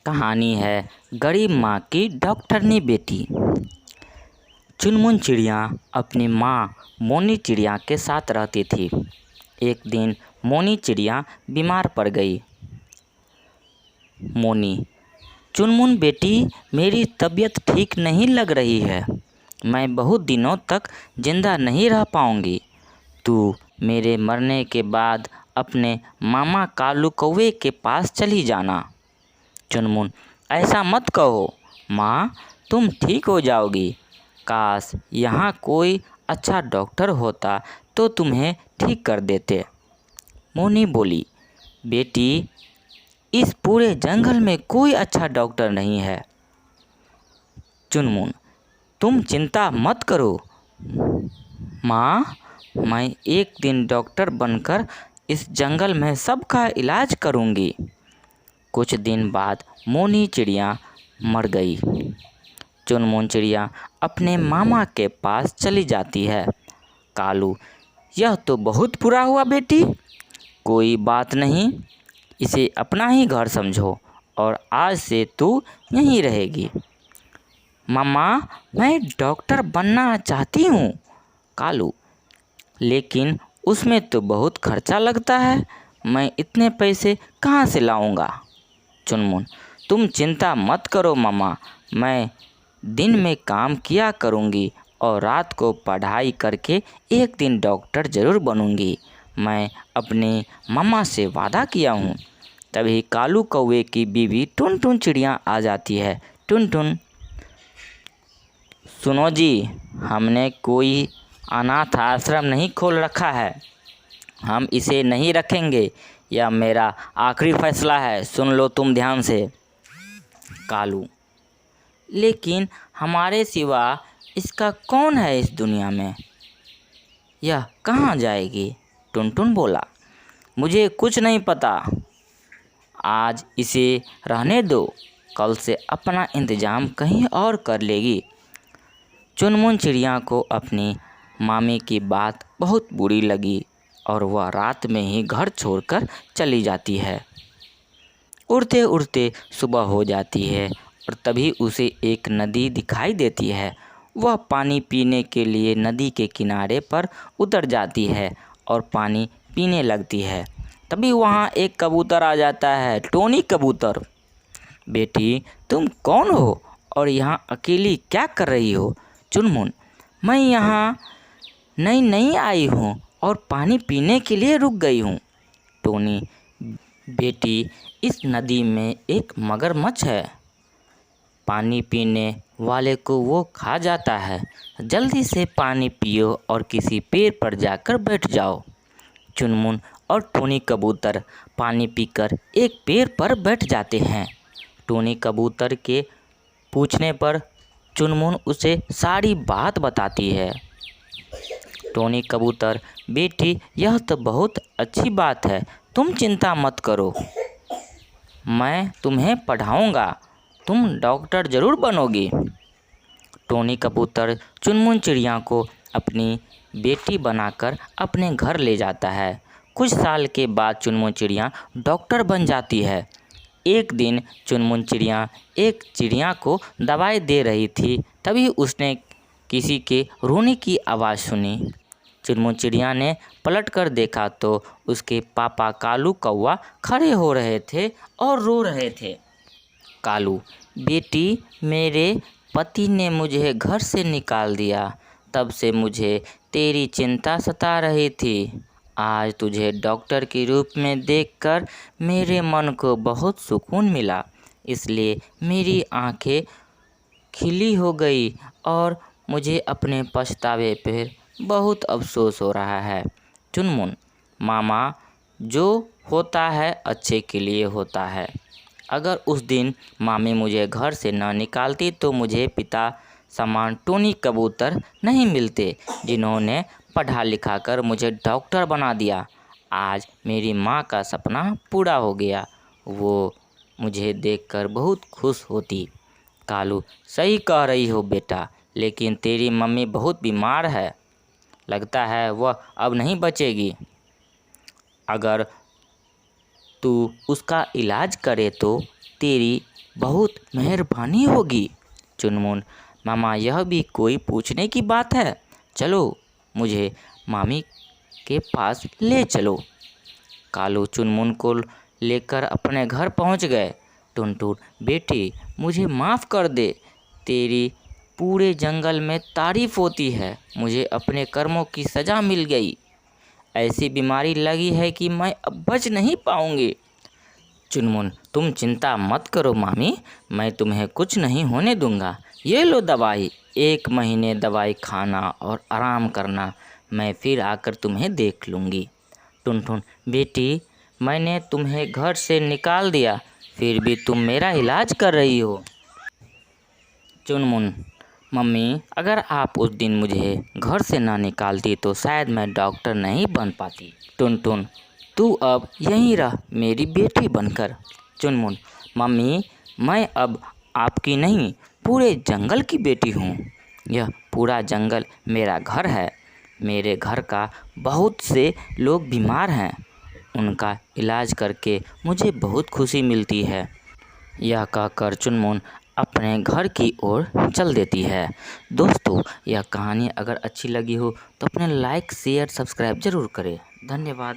कहानी है गरीब माँ की डॉक्टरनी बेटी। चुनमुन चिड़िया अपनी माँ मोनी चिड़िया के साथ रहती थी। एक दिन मोनी चिड़िया बीमार पड़ गई। मोनी, चुनमुन बेटी, मेरी तबीयत ठीक नहीं लग रही है। मैं बहुत दिनों तक जिंदा नहीं रह पाऊंगी। तू मेरे मरने के बाद अपने मामा कालू कौवे के पास चली जाना। चुनमुन, ऐसा मत कहो माँ, तुम ठीक हो जाओगी। काश यहाँ कोई अच्छा डॉक्टर होता तो तुम्हें ठीक कर देते। मोनी बोली, बेटी, इस पूरे जंगल में कोई अच्छा डॉक्टर नहीं है। चुनमुन, तुम चिंता मत करो माँ, मैं एक दिन डॉक्टर बनकर इस जंगल में सबका इलाज करूँगी। कुछ दिन बाद मोनी चिड़िया मर गई। चुनमुन चिड़िया अपने मामा के पास चली जाती है। कालू, यह तो बहुत बुरा हुआ बेटी। कोई बात नहीं, इसे अपना ही घर समझो और आज से तू यहीं रहेगी। मामा, मैं डॉक्टर बनना चाहती हूँ। कालू, लेकिन उसमें तो बहुत खर्चा लगता है, मैं इतने पैसे कहाँ से लाऊंगा। चुनमुन, तुम चिंता मत करो मामा, मैं दिन में काम किया करूँगी और रात को पढ़ाई करके एक दिन डॉक्टर ज़रूर बनूँगी। मैं अपने मामा से वादा किया हूँ। तभी कालू कौवे की बीवी टुन टुन चिड़िया आ जाती है। टुन टुन, सुनो जी, हमने कोई अनाथ आश्रम नहीं खोल रखा है, हम इसे नहीं रखेंगे। यह मेरा आखिरी फैसला है, सुन लो तुम ध्यान से। कालू, लेकिन हमारे सिवा इसका कौन है इस दुनिया में, यह कहाँ जाएगी। टुनटुन बोला, मुझे कुछ नहीं पता, आज इसे रहने दो, कल से अपना इंतजाम कहीं और कर लेगी। चुनमुन चिड़िया को अपनी मामी की बात बहुत बुरी लगी और वह रात में ही घर छोड़कर चली जाती है। उड़ते उड़ते सुबह हो जाती है और तभी उसे एक नदी दिखाई देती है। वह पानी पीने के लिए नदी के किनारे पर उतर जाती है और पानी पीने लगती है। तभी वहाँ एक कबूतर आ जाता है। टोनी कबूतर, बेटी, तुम कौन हो और यहाँ अकेली क्या कर रही हो। चुनमुन, मैं यहाँ नई नई आई हूँ और पानी पीने के लिए रुक गई हूँ। टोनी, बेटी, इस नदी में एक मगरमच्छ है, पानी पीने वाले को वो खा जाता है, जल्दी से पानी पियो और किसी पेड़ पर जाकर बैठ जाओ। चुनमुन और टोनी कबूतर पानी पीकर एक पेड़ पर बैठ जाते हैं। टोनी कबूतर के पूछने पर चुनमुन उसे सारी बात बताती है। टोनी कबूतर, बेटी, यह तो बहुत अच्छी बात है, तुम चिंता मत करो, मैं तुम्हें पढ़ाऊँगा, तुम डॉक्टर ज़रूर बनोगी। टोनी कबूतर चुनमुन चिड़िया को अपनी बेटी बनाकर अपने घर ले जाता है। कुछ साल के बाद चुनमुन चिड़िया डॉक्टर बन जाती है। एक दिन चुनमुन चिड़िया एक चिड़िया को दवाई दे रही थी, तभी उसने किसी के रोने की आवाज़ सुनी। चुनमुन चिड़िया ने पलट कर देखा तो उसके पापा कालू कौवा खड़े हो रहे थे और रो रहे थे। कालू, बेटी, मेरे पति ने मुझे घर से निकाल दिया, तब से मुझे तेरी चिंता सता रही थी। आज तुझे डॉक्टर के रूप में देखकर मेरे मन को बहुत सुकून मिला, इसलिए मेरी आंखें खिली हो गई और मुझे अपने पछतावे पर बहुत अफसोस हो रहा है। चुनमुन, मामा, जो होता है अच्छे के लिए होता है। अगर उस दिन मामी मुझे घर से न निकालती तो मुझे पिता समान टोनी कबूतर नहीं मिलते, जिन्होंने पढ़ा लिखा कर मुझे डॉक्टर बना दिया। आज मेरी माँ का सपना पूरा हो गया, वो मुझे देखकर बहुत खुश होती। कालू, सही कह रही हो बेटा, लेकिन तेरी मम्मी बहुत बीमार है, लगता है वह अब नहीं बचेगी। अगर तू उसका इलाज करे तो तेरी बहुत मेहरबानी होगी। चुनमुन, मामा यह भी कोई पूछने की बात है, चलो मुझे मामी के पास ले चलो। कालू चुनमुन को लेकर अपने घर पहुंच गए। टुनटुन, बेटी मुझे माफ़ कर दे, तेरी पूरे जंगल में तारीफ होती है, मुझे अपने कर्मों की सज़ा मिल गई। ऐसी बीमारी लगी है कि मैं अब बच नहीं पाऊंगी। चुनमुन, तुम चिंता मत करो मामी, मैं तुम्हें कुछ नहीं होने दूंगा। ये लो दवाई, 1 महीने दवाई खाना और आराम करना, मैं फिर आकर तुम्हें देख लूँगी। टुनटुन, बेटी मैंने तुम्हें घर से निकाल दिया, फिर भी तुम मेरा इलाज कर रही हो। चुनमुन, मम्मी अगर आप उस दिन मुझे घर से ना निकालती तो शायद मैं डॉक्टर नहीं बन पाती। टुनटुन, तू अब यहीं रह मेरी बेटी बनकर। चुनमुन, मम्मी मैं अब आपकी नहीं पूरे जंगल की बेटी हूँ। यह पूरा जंगल मेरा घर है। मेरे घर का बहुत से लोग बीमार हैं, उनका इलाज करके मुझे बहुत खुशी मिलती है। यह कहकर चुनमुन अपने घर की ओर चल देती है। दोस्तों, यह कहानी अगर अच्छी लगी हो तो अपने लाइक शेयर सब्सक्राइब ज़रूर करें। धन्यवाद।